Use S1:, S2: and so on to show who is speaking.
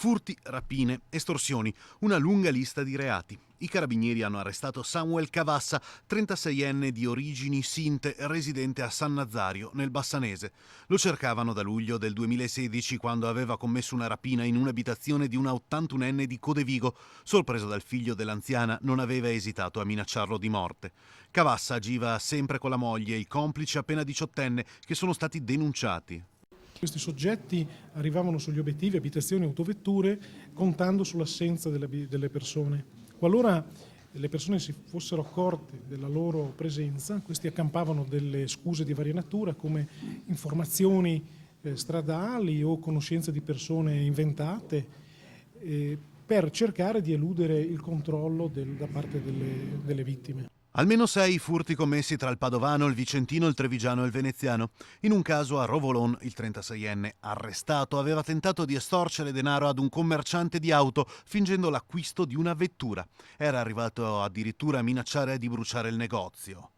S1: Furti, rapine, estorsioni, una lunga lista di reati. I carabinieri hanno arrestato Samuel Cavassa, 36enne di origini sinte, residente a San Nazario, nel Bassanese. Lo cercavano da luglio del 2016, quando aveva commesso una rapina in un'abitazione di una 81enne di Codevigo. Sorpreso dal figlio dell'anziana, non aveva esitato a minacciarlo di morte. Cavassa agiva sempre con la moglie e il complice appena diciottenne, che sono stati denunciati.
S2: Questi soggetti arrivavano sugli obiettivi, abitazioni, autovetture, contando sull'assenza delle persone. Qualora le persone si fossero accorte della loro presenza, questi accampavano delle scuse di varia natura, come informazioni stradali o conoscenze di persone inventate, per cercare di eludere il controllo da parte delle vittime.
S1: Almeno 6 furti commessi tra il padovano, il vicentino, il trevigiano e il veneziano. In un caso a Rovolon, il 36enne arrestato aveva tentato di estorcere denaro ad un commerciante di auto fingendo l'acquisto di una vettura. Era arrivato addirittura a minacciare di bruciare il negozio.